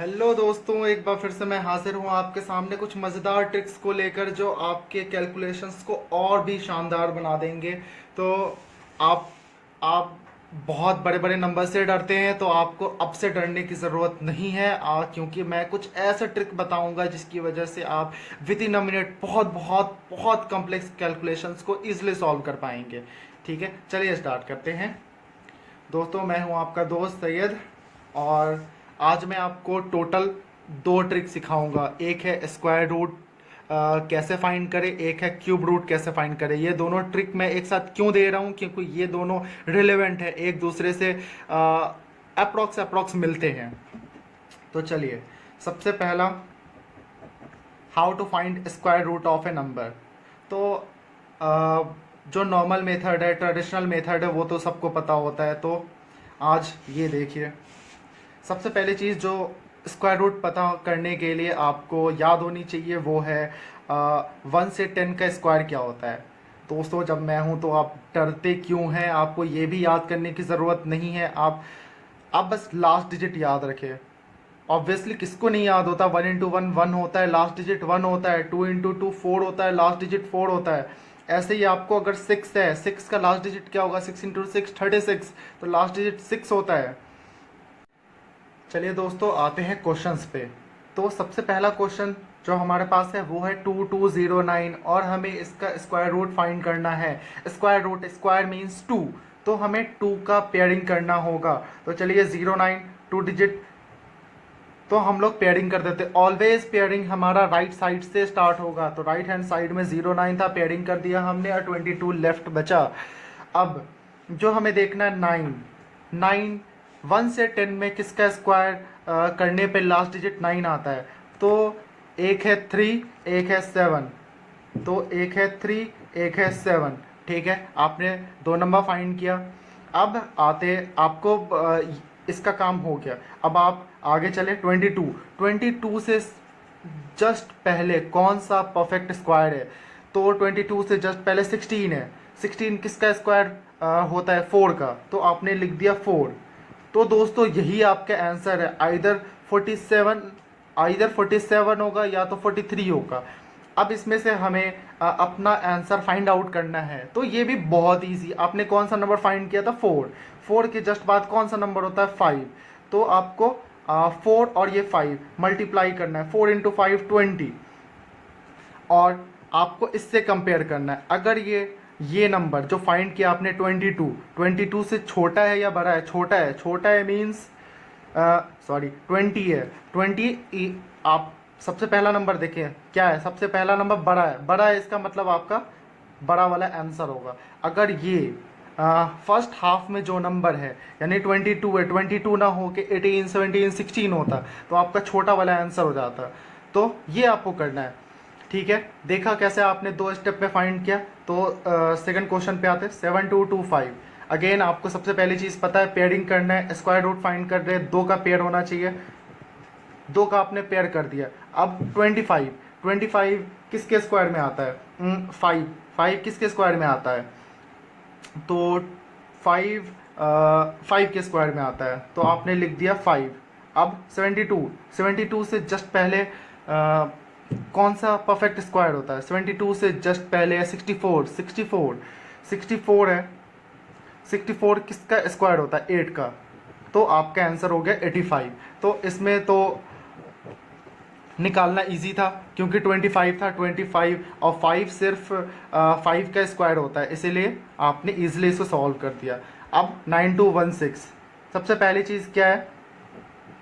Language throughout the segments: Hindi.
हेलो दोस्तों, एक बार फिर से मैं हाजिर हूँ आपके सामने कुछ मज़ेदार ट्रिक्स को लेकर जो आपके कैलकुलेशंस को और भी शानदार बना देंगे। तो आप आप बहुत बड़े बड़े नंबर से डरते हैं, तो आपको अब से डरने की ज़रूरत नहीं है क्योंकि मैं कुछ ऐसा ट्रिक बताऊंगा जिसकी वजह से आप विद इन अ मिनट बहुत बहुत बहुत कॉम्प्लेक्स कैलकुलेशंस को ईजिली सॉल्व कर पाएंगे। ठीक है, चलिए स्टार्ट करते हैं। दोस्तों, मैं हूं आपका दोस्त सैयद, और आज मैं आपको टोटल दो ट्रिक सिखाऊंगा। एक है स्क्वायर रूट कैसे फाइंड करें, एक है क्यूब रूट कैसे फाइंड करें। ये दोनों ट्रिक मैं एक साथ क्यों दे रहा हूं, क्योंकि ये दोनों रिलेवेंट है, एक दूसरे से अप्रॉक्स मिलते हैं। तो चलिए, सबसे पहला, how to find square root of a number. तो जो नॉर्मल मेथड है, ट्रेडिशनल मेथड है, वो तो सबको पता होता है। तो आज ये देखिए, सबसे पहली चीज़ जो स्क्वायर रूट पता करने के लिए आपको याद होनी चाहिए वो है 1 से 10 का स्क्वायर क्या होता है। दोस्तों, जब मैं हूँ तो आप डरते क्यों हैं, आपको ये भी याद करने की ज़रूरत नहीं है। आप बस लास्ट डिजिट याद रखें। ऑब्वियसली किसको नहीं याद होता, 1 इंटू वन वन होता है, लास्ट डिजिट 1 होता है। 2 इंटू टू 4 होता है, लास्ट डिजिट 4 होता है। ऐसे ही आपको अगर 6 है, 6 का लास्ट डिजिट क्या होगा, 6 इंटू 6 36, तो लास्ट डिजिट 6 होता है। चलिए दोस्तों, आते हैं क्वेश्चंस पे। तो सबसे पहला क्वेश्चन जो हमारे पास है वो है 2209, और हमें इसका स्क्वायर रूट फाइंड करना है। स्क्वायर रूट, स्क्वायर मीन्स 2, तो हमें 2 का पेयरिंग करना होगा। तो चलिए 09 2 डिजिट, तो हम लोग पेयरिंग कर देते। ऑलवेज पेयरिंग हमारा राइट साइड से स्टार्ट होगा। तो राइट हैंड साइड में 09 था, पेयरिंग कर दिया हमने, और 22 लेफ्ट बचा। अब जो हमें देखना है 9 1 से 10 में किसका स्क्वायर करने पे लास्ट डिजिट 9 आता है। तो एक है 3, एक है 7, तो एक है 3, एक है 7। ठीक है, आपने दो नंबर फाइंड किया। अब आते आपको इसका काम हो गया। अब आप आगे चले 22 से जस्ट पहले कौन सा परफेक्ट स्क्वायर है। तो 22 से जस्ट पहले 16 है। 16 किसका स्क्वायर होता है, 4 का, तो आपने लिख दिया 4। तो दोस्तों, यही आपका आंसर है। आइदर 47 होगा या तो 43 होगा। अब इसमें से हमें अपना आंसर फाइंड आउट करना है। तो ये भी बहुत इजी। आपने कौन सा नंबर फाइंड किया था, 4 के जस्ट बाद कौन सा नंबर होता है, 5। तो आपको 4 और ये 5 मल्टीप्लाई करना है। 4 इंटू 5 20, और आपको इससे कंपेयर करना है। अगर ये नंबर जो फाइंड किया आपने 22 से छोटा है या बड़ा है, छोटा है मीन्स 20 है। 20 आप सबसे पहला नंबर देखें क्या है, सबसे पहला नंबर बड़ा है, इसका मतलब आपका बड़ा वाला आंसर होगा। अगर ये फर्स्ट हाफ में जो नंबर है यानी 22 है, 22 ना हो के 18 17 16 होता, तो आपका छोटा वाला आंसर हो जाता। तो ये आपको करना है। ठीक है, देखा कैसे आपने दो स्टेप में फाइंड किया। तो सेकंड क्वेश्चन पे आते हैं, 7225। अगेन आपको सबसे पहली चीज़ पता है, पेयरिंग करना है। स्क्वायर रूट फाइंड कर रहे हैं, 2 का पेयर होना चाहिए, 2 का आपने पेयर कर दिया। अब 25 किसके स्क्वायर में आता है, 5 किसके स्क्वायर में आता है, तो 5 के स्क्वायर में आता है, तो आपने लिख दिया 5। अब 72 से जस्ट पहले कौन सा परफेक्ट स्क्वायर होता है, 72 से जस्ट पहले है 64 है। 64 किसका स्क्वायर होता है, 8 का, तो आपका आंसर हो गया 85। तो इसमें तो निकालना इजी था क्योंकि 25 था, 25 और 5 सिर्फ 5 का स्क्वायर होता है, इसीलिए आपने इजीली इसको सॉल्व कर दिया। अब 9216, सबसे पहली चीज़ क्या है,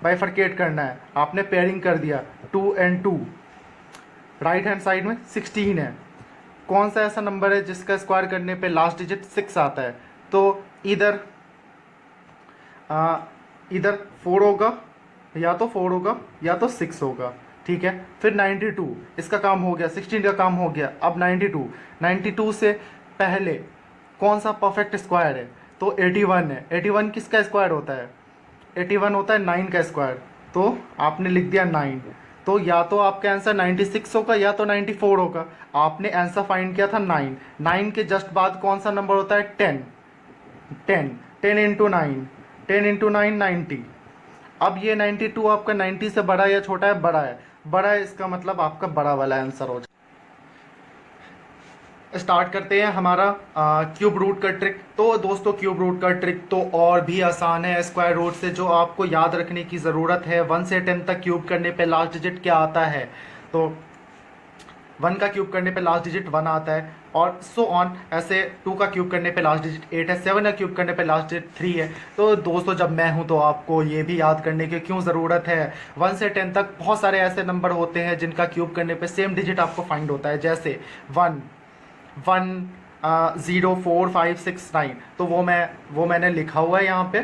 बाइफरकेट करना है। आपने पेयरिंग कर दिया 2 and 2। राइट हैंड साइड में 16 है। कौन सा ऐसा नंबर है जिसका स्क्वायर करने पे लास्ट डिजिट 6 आता है, तो इधर 4 होगा, या तो 4 होगा या तो 6 होगा। ठीक है, फिर 92, इसका काम हो गया, 16 का काम हो गया। अब 92 से पहले कौन सा परफेक्ट स्क्वायर है, तो 81 है। 81 किसका स्क्वायर होता है, 81 होता है 9 का स्क्वायर, तो आपने लिख दिया 9। तो या तो आपका आंसर 96 होगा या तो 94 होगा। आपने आंसर फाइंड किया था 9 के जस्ट बाद कौन सा नंबर होता है, 10 इंटू 9 90। अब ये 92 आपका 90 से बड़ा है या छोटा है? बड़ा है। बड़ा है, इसका मतलब आपका बड़ा वाला आंसर हो जाए। स्टार्ट करते हैं हमारा क्यूब रूट का ट्रिक। तो दोस्तों क्यूब रूट का ट्रिक तो और भी आसान है स्क्वायर रूट से। जो आपको याद रखने की ज़रूरत है, 1 से 10 तक क्यूब करने पे लास्ट डिजिट क्या आता है? तो 1 का क्यूब करने पे लास्ट डिजिट 1 आता है, और सो ऑन ऐसे। 2 का क्यूब करने पे लास्ट डिजिट 8 है, 7 का क्यूब करने पे लास्ट डिजिट 3 है। तो दोस्तों जब मैं हूं तो आपको ये भी याद करने की क्यों ज़रूरत है? 1 से 10 तक बहुत सारे ऐसे नंबर होते हैं जिनका क्यूब करने पे सेम डिजिट आपको फाइंड होता है, जैसे 1 0 4 5 6 9। तो वो मैंने लिखा हुआ है यहाँ पे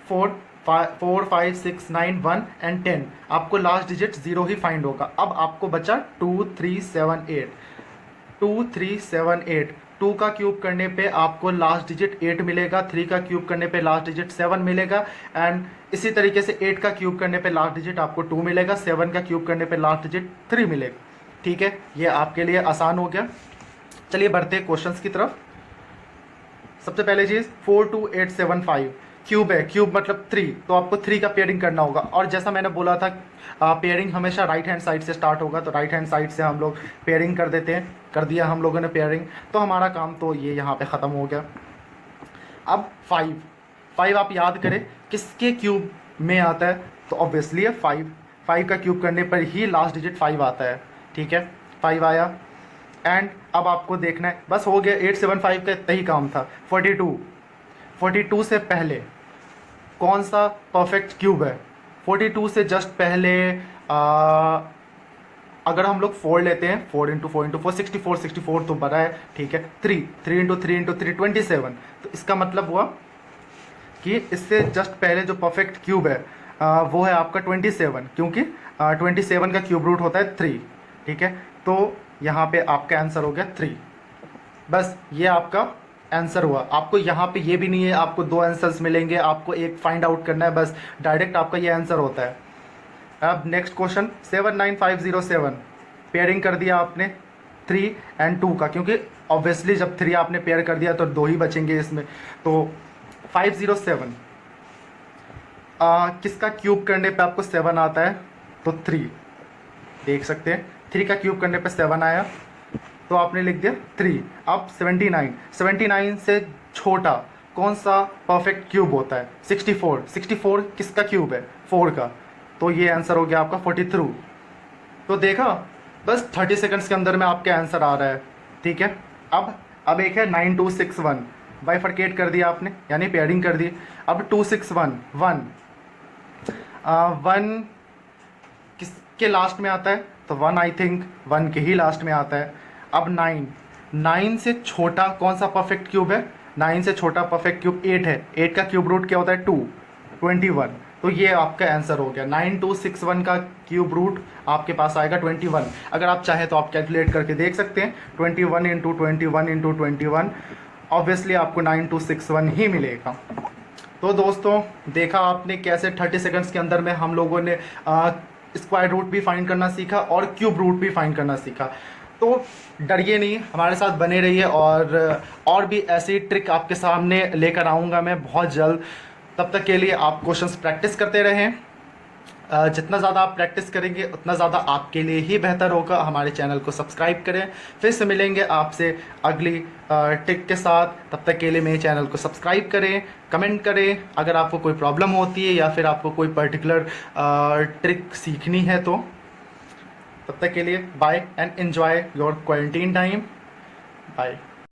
4 5 6 9 1 एंड 10। आपको लास्ट डिजिट 0 ही फाइंड होगा। अब आपको बचा 2 3 7 8। 2 3 7 8। 2 का क्यूब करने पे आपको लास्ट डिजिट 8 मिलेगा, 3 का क्यूब करने पे लास्ट डिजिट 7 मिलेगा, एंड इसी तरीके से 8 का क्यूब करने पे लास्ट डिजिट आपको 2 मिलेगा, 7 का क्यूब करने पे लास्ट डिजिट 3 मिलेगा। ठीक है, ये आपके लिए आसान हो गया। चलिए बढ़ते हैं क्वेश्चंस की तरफ। सबसे पहले चीज 42875 क्यूब है। क्यूब मतलब 3, तो आपको 3 का पेयरिंग करना होगा। और जैसा मैंने बोला था पेयरिंग हमेशा राइट हैंड साइड से स्टार्ट होगा, तो राइट हैंड साइड से हम लोग पेयरिंग कर देते हैं। कर दिया हम लोगों ने पेयरिंग, तो हमारा काम तो ये यहाँ पे ख़त्म हो गया। अब 5 आप याद करें किसके क्यूब में आता है? तो ऑब्वियसली है 5 का क्यूब करने पर ही लास्ट डिजिट 5 आता है। ठीक है, 5 आया। एंड अब आपको देखना है, बस हो गया। 875 का इतना ही काम था। 42 से पहले कौन सा परफेक्ट क्यूब है? 42 से जस्ट पहले अगर हम लोग 4 लेते हैं, 4 इंटू 4 इंटू 4 64 तो बड़ा है। ठीक है, 3 इंटू 3 इंटू 3 27। तो इसका मतलब हुआ कि इससे जस्ट पहले जो परफेक्ट क्यूब है वो है आपका 27, क्योंकि 27 का क्यूब रूट होता है 3। ठीक है, तो यहाँ पे आपका आंसर हो गया 3। बस ये आपका आंसर हुआ। आपको यहाँ पे ये भी नहीं है आपको 2 आंसर्स मिलेंगे, आपको एक फाइंड आउट करना है, बस डायरेक्ट आपका ये आंसर होता है। अब नेक्स्ट क्वेश्चन 79507 पेयरिंग कर दिया आपने 3 एंड 2 का, क्योंकि ऑब्वियसली जब 3 आपने पेयर कर दिया तो 2 ही बचेंगे इसमें। तो 507 किसका क्यूब करने पे आपको 7 आता है? तो 3 देख सकते हैं, 3 का क्यूब करने पे 7 आया, तो आपने लिख दिया 3। अब 79 से छोटा कौन सा परफेक्ट क्यूब होता है? 64 किसका क्यूब है? 4 का। तो ये आंसर हो गया आपका 43। तो देखा, बस 30 सेकंड्स के अंदर में आपके आंसर आ रहा है। ठीक है, अब एक है 9261 बाइफरकेट कर दिया आपने, यानी पेयरिंग कर दी। अब 261 1 किसके लास्ट में आता है? तो 1 आई थिंक 1 के ही लास्ट में आता है। अब 9 से छोटा कौन सा परफेक्ट क्यूब है? 9 से छोटा परफेक्ट क्यूब 8 है। 8 का क्यूब रूट क्या होता है? 21। तो ये आपका आंसर हो गया। 9261 का क्यूब रूट आपके पास आएगा 21। अगर आप चाहें तो आप कैलकुलेट करके देख सकते हैं। 21 इंटू 21 इंटू 21, ऑब्वियसली आपको 9261 ही मिलेगा। तो दोस्तों देखा आपने कैसे 30 सेकंड्स के अंदर में हम लोगों ने स्क्वायर रूट भी फाइंड करना सीखा और क्यूब रूट भी फाइंड करना सीखा। तो डरिए नहीं, हमारे साथ बने रहिए, और भी ऐसी ट्रिक आपके सामने लेकर आऊँगा मैं बहुत जल्द। तब तक के लिए आप क्वेश्चंस प्रैक्टिस करते रहें। जितना ज़्यादा आप प्रैक्टिस करेंगे उतना ज़्यादा आपके लिए ही बेहतर होगा। हमारे चैनल को सब्सक्राइब करें। फिर से मिलेंगे आपसे अगली ट्रिक के साथ। तब तक के लिए मेरे चैनल को सब्सक्राइब करें, कमेंट करें अगर आपको कोई प्रॉब्लम होती है या फिर आपको कोई पर्टिकुलर ट्रिक सीखनी है तो। तब तक के लिए bye and enjoy your quarantine time. Bye.